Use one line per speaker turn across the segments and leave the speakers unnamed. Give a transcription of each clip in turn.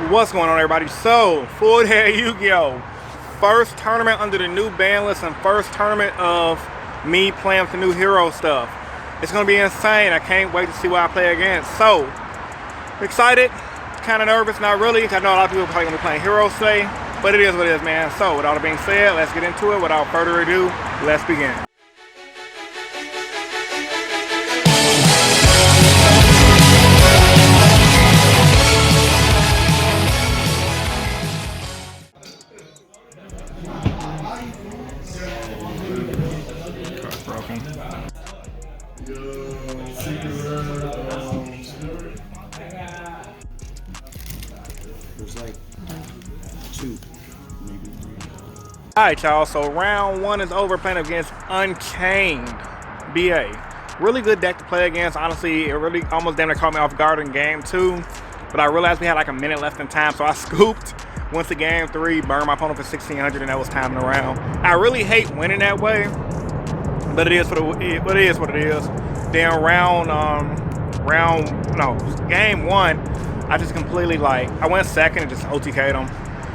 What's going on, everybody? So, full day Yu-Gi-Oh! First tournament under the new ban list and first tournament of me playing with the new hero stuff. It's gonna be insane. I can't wait to see what I play against. So, excited, kind of nervous, not really, because I know a lot of people are probably gonna be playing heroes today, but it is what it is, man. So, with all that being said, let's get into it. Without further ado, let's begin.
There's like 2, maybe 3.
Alright, y'all, so round 1 is over, playing against Unchained BA. Really good deck to play against. Honestly, it really almost damn near caught me off guard in game 2, but I realized we had like a minute left in time, so I scooped. Went to game 3, burned my opponent for 1600, and that was timing around. I really hate winning that way, but it is what it is. Then game 1, I just completely I went second and just OTK'd him.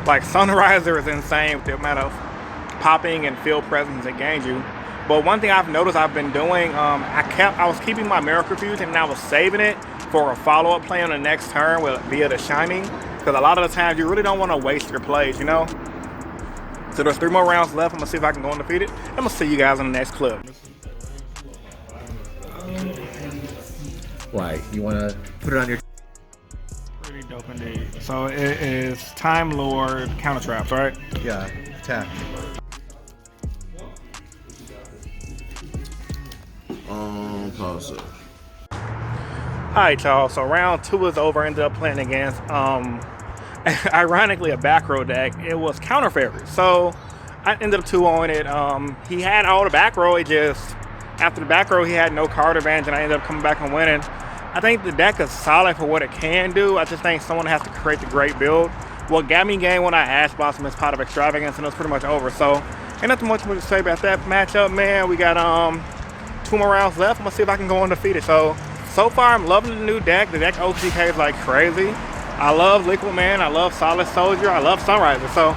Like, Sunriser is insane with the amount of popping and field presence it gains you. But one thing I've noticed I've been doing, I was keeping my Miracle Fusion and I was saving it for a follow-up play on the next turn via the Shining. Because a lot of the times you really don't want to waste your plays, you know? So there's 3 more rounds left. I'm going to see if I can go undefeated. I'm going to see you guys in the next clip.
Why? You want to put it on your...
Pretty dope indeed. So it is Time Lord counter traps, right?
Yeah, tap. Pause it.
Alright, y'all, so round 2 is over. Ended up playing against ironically a back row deck. It was counter favored, so I ended up 2-0 it. He had all the back row, it just after the back row he had no card advantage, and I ended up coming back and winning. I think the deck is solid for what it can do. I just think someone has to create the great build. What got me game when I Ash Blossom is Pot of Extravagance, and it was pretty much over. So ain't nothing much more to say about that matchup, man. We got 2 more rounds left. I'm gonna see if I can go undefeated. So far I'm loving the new deck. The deck OTK is like crazy. I love Liquid Man. I love Solid Soldier. I love Sunriser. So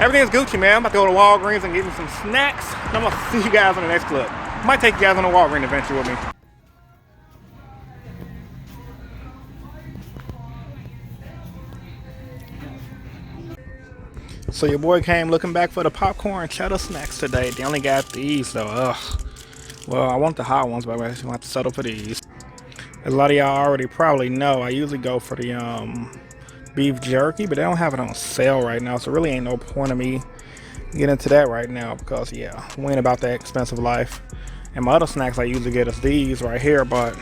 everything's Gucci, man. I'm about to go to Walgreens and get me some snacks. And I'm gonna see you guys in the next clip. I might take you guys on a Walgreens adventure with me. So your boy came looking back for the popcorn cheddar snacks today. They only got these though. Ugh. Well, I want the hot ones, but I'm gonna have to settle for these. As a lot of y'all already probably know, I usually go for the beef jerky, but they don't have it on sale right now, so really ain't no point of me getting into that right now because yeah, we ain't about that expensive life. And my other snacks I usually get is these right here, but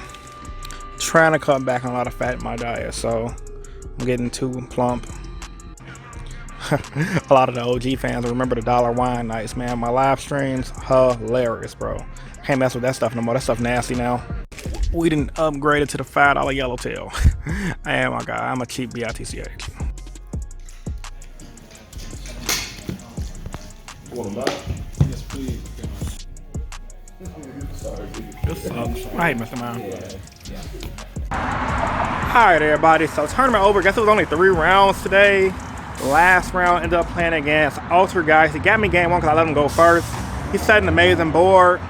trying to cut back on a lot of fat in my diet, so I'm getting too plump. A lot of the OG fans remember the dollar wine nights, man. My live streams, hilarious, bro. Can't mess with that stuff no more. That stuff nasty now. We didn't upgrade it to the $5 yellowtail. I am my guy. I'm a cheap BITCH.
Want them back? Yes, please. Sorry,
this sucks. I hate messing around. Alright, everybody. So tournament over. Guess it was only 3 rounds today. Last round ended up playing against Alter Guys. He got me game 1 because I let him go first. He set an amazing board.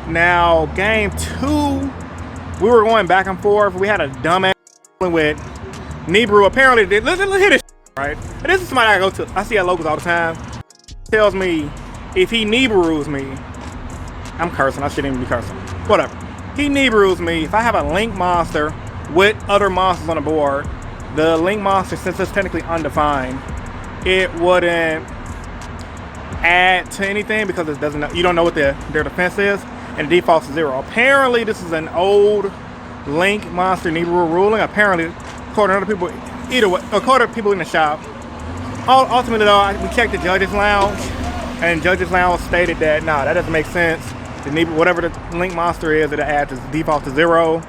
Now game 2, we were going back and forth. We had a dumbass with Nibru. Apparently, let's hit this right. And this is somebody I go to. I see at locals all the time. Tells me if he Nibru's me, I'm cursing. I shouldn't even be cursing. Whatever. He Nibru's me. If I have a Link monster with other monsters on the board, the Link monster, since it's technically undefined, it wouldn't add to anything because it doesn't. You don't know what their defense is, and the default's 0. Apparently, this is an old Link monster Nibru ruling. Apparently, according to other people, either way, according to people in the shop. Ultimately, though, we checked the judges' lounge, and judges' lounge stated that that doesn't make sense. The Nibru, whatever the Link monster is, it adds its default to 0,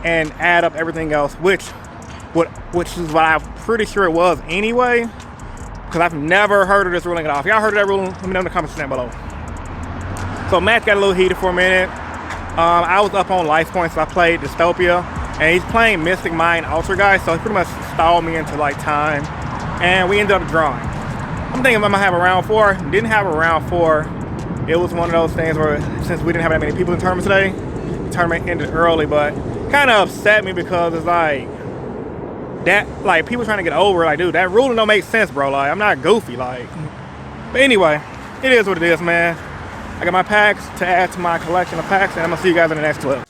and add up everything else, which is what I'm pretty sure it was anyway. Because I've never heard of this ruling at all. If y'all heard of that ruling, let me know in the comments down below. So match got a little heated for a minute. I was up on life points, so I played Dystopia. And he's playing Mystic Mind Ultra Guy, so he pretty much stalled me into like time. and we ended up drawing. I'm thinking I might have a round 4. Didn't have a round 4. It was one of those things where since we didn't have that many people in the tournament today, the tournament ended early, but kind of upset me because it's like that, like people trying to get over, like, dude, that ruling don't make sense, bro. Like, I'm not goofy, like. But anyway, it is what it is, man. I got my packs to add to my collection of packs, and I'm gonna see you guys in the next clip.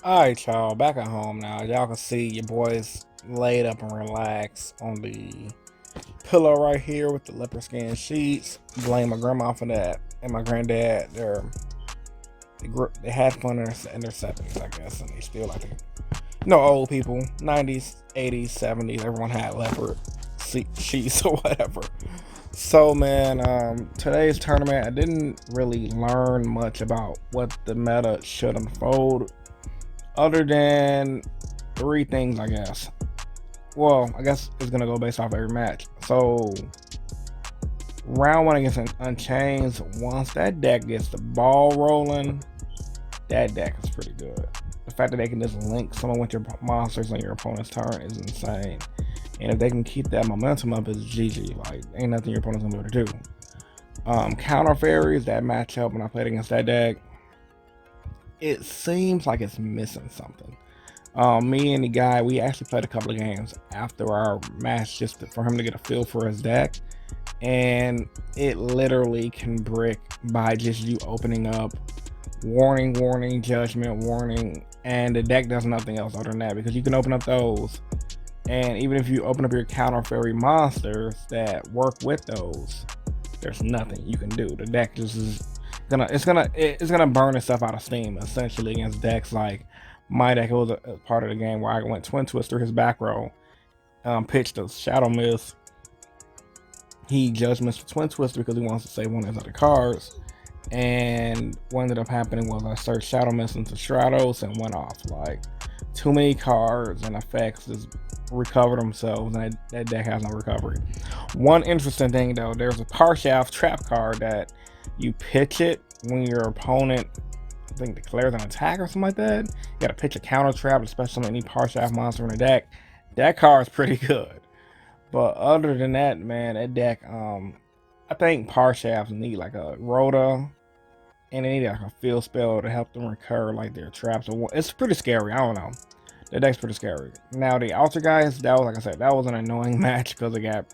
Alright, y'all, back at home now. Y'all can see your boys laid up and relaxed on the pillow right here with the leopard skin sheets. Blame my grandma for that, and my granddad. They had fun in their 70s, I guess, and they still like old people, 90s, 80s, 70s. Everyone had leopard sheets or whatever. So, man, today's tournament, I didn't really learn much about what the meta should unfold, other than 3 things, I guess. Well, I guess it's gonna go based off every match. So, round 1 against Unchained, once that deck gets the ball rolling, that deck is pretty good. The fact that they can just link someone with your monsters on your opponent's turn is insane. And if they can keep that momentum up, it's GG. Like, ain't nothing your opponent's gonna be able to do. Counter Fairies, that matchup when I played against that deck, it seems like it's missing something. Me and the guy, we actually played a couple of games after our match just for him to get a feel for his deck. And it literally can brick by just you opening up warning, warning, judgment, warning, and the deck does nothing else other than that, because you can open up those, and even if you open up your counter fairy monsters that work with those, there's nothing you can do. The deck just is gonna burn itself out of steam essentially against decks like my deck. It was a part of the game where I went Twin Twist through his back row, pitched a Shadow Mist. He judged Mr. Twin Twister because he wants to save one of his other cards. And what ended up happening was I searched Shadow Mist into Stratos and went off. Like, too many cards and effects just recovered themselves, and that deck has no recovery. One interesting thing though, there's a Parshaft trap card that you pitch it when your opponent, I think, declares an attack or something like that. You gotta pitch a counter trap, especially on any Parshaft monster in the deck. That card's pretty good. But other than that, man, that deck, I think Parshafts need like a Rhoda, and they need like a field spell to help them recur like their traps. It's pretty scary. I don't know. That deck's pretty scary. Now the Altar guys, that was, like I said, that was an annoying match because it got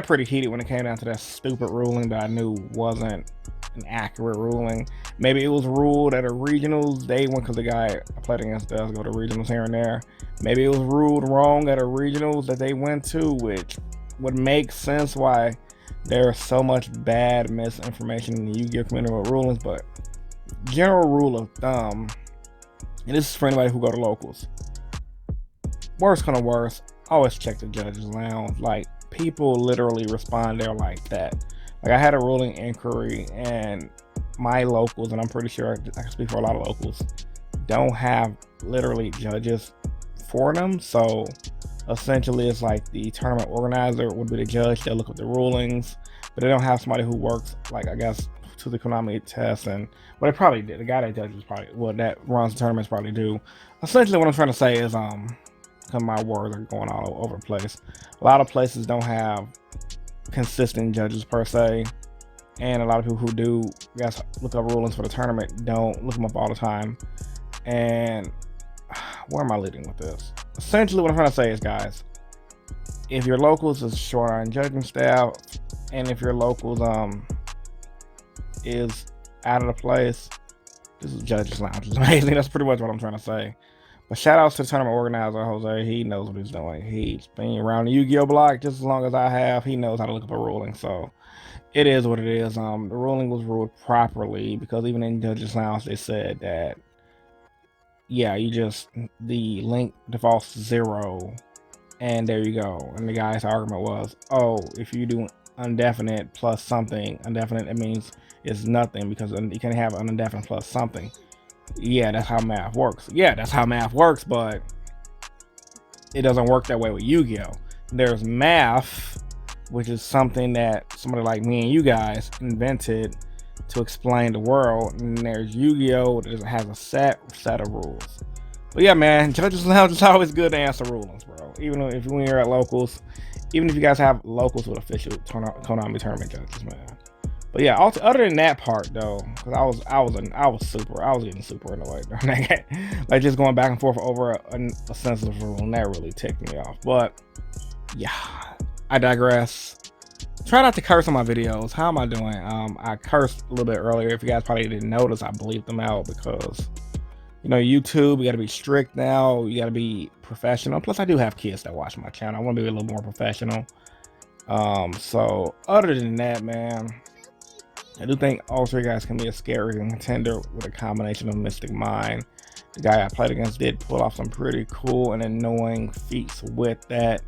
pretty heated when it came down to that stupid ruling that I knew wasn't an accurate ruling. Maybe it was ruled at a regionals. They went, because the guy I played against does go to regionals here and there. Maybe it was ruled wrong at a regionals that they went to, which would make sense why there's so much bad misinformation in the Yu-Gi-Oh community about rulings. But general rule of thumb, and this is for anybody who go to locals, worst kind of worst, always check the judges lounge. Like, people literally respond there like that. Like, I had a ruling inquiry, and my locals, and I'm pretty sure I can speak for a lot of locals, don't have literally judges for them. So essentially it's like the tournament organizer would be the judge. They'll look at the rulings, but they don't have somebody who works, like, I guess, to the Konami test. And well, they probably did. The guy that judges probably, well, that runs the tournaments probably do. Essentially what I'm trying to say is, because my words are going all over the place, a lot of places don't have consistent judges per se, and a lot of people who do, I guess, look up rulings for the tournament don't look them up all the time. And where am I leading with this? Essentially what I'm trying to say is, guys, if your locals is short on judging staff, and if your locals is out of the place, this is judges lounge. It's amazing. That's pretty much what I'm trying to say. But shout outs to the tournament organizer, Jose. He knows what he's doing. He's been around the Yu-Gi-Oh block just as long as I have. He knows how to look up a ruling. So it is what it is. The ruling was ruled properly, because even in judges lounge they said that, yeah, the link defaults to 0, and there you go. And the guy's argument was, oh, if you do undefinite plus something, undefinite, it means it's nothing, because you can have an undefinite plus something. Yeah, that's how math works. Yeah, that's how math works, but it doesn't work that way with Yu-Gi-Oh. There's math, which is something that somebody like me and you guys invented to explain the world, and there's Yu-Gi-Oh that has a set of rules. But yeah, man, Judges Lounge is always good to answer rulings, bro. even if when you're at locals, even if you guys have locals with official Konami tournament judges, man. But yeah, other than that part though, because I was getting super annoyed during that game. Like just going back and forth over a sensitive rule, and that really ticked me off. But yeah, I digress. Try not to curse on my videos. How am I doing? I cursed a little bit earlier. If you guys probably didn't notice, I bleeped them out because, you know, YouTube, you got to be strict now. You got to be professional. Plus, I do have kids that watch my channel. I want to be a little more professional. So other than that, man, I do think all three guys can be a scary contender with a combination of Mystic Mind. The guy I played against did pull off some pretty cool and annoying feats with that.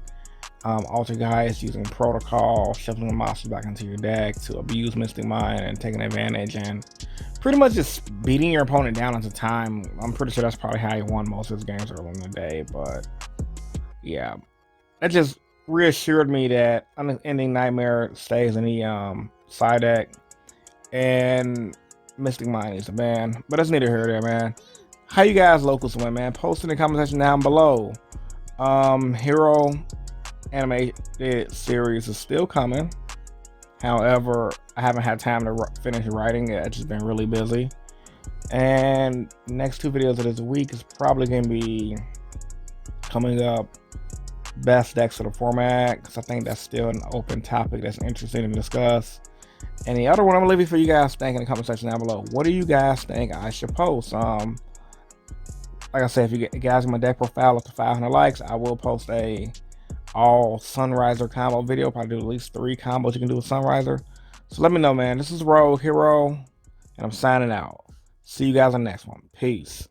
Alter guys using protocol, shuffling monsters back into your deck to abuse Mystic Mind and taking advantage and pretty much just beating your opponent down into time. I'm pretty sure that's probably how he won most of his games early in the day, but yeah, that just reassured me that Unending Nightmare stays in the side deck and Mystic Mind is a ban, but that's neither here nor there, man. How you guys locals win, man? Post in the comment section down below. Hero animated series is still coming. However, I haven't had time to finish writing it. I've just been really busy. And next 2 videos of this week is probably going to be coming up best decks of the format, because I think that's still an open topic that's interesting to discuss. And the other one I'm gonna leave it for you guys to think in the comment section down below. What do you guys think I should post? Like I said, if you guys in my deck profile up to 500 likes, I will post a all Sunriser combo video. Probably do at least 3 combos you can do with Sunriser. So let me know, man. This is Rogue Hero, and I'm signing out. See you guys on the next one. Peace.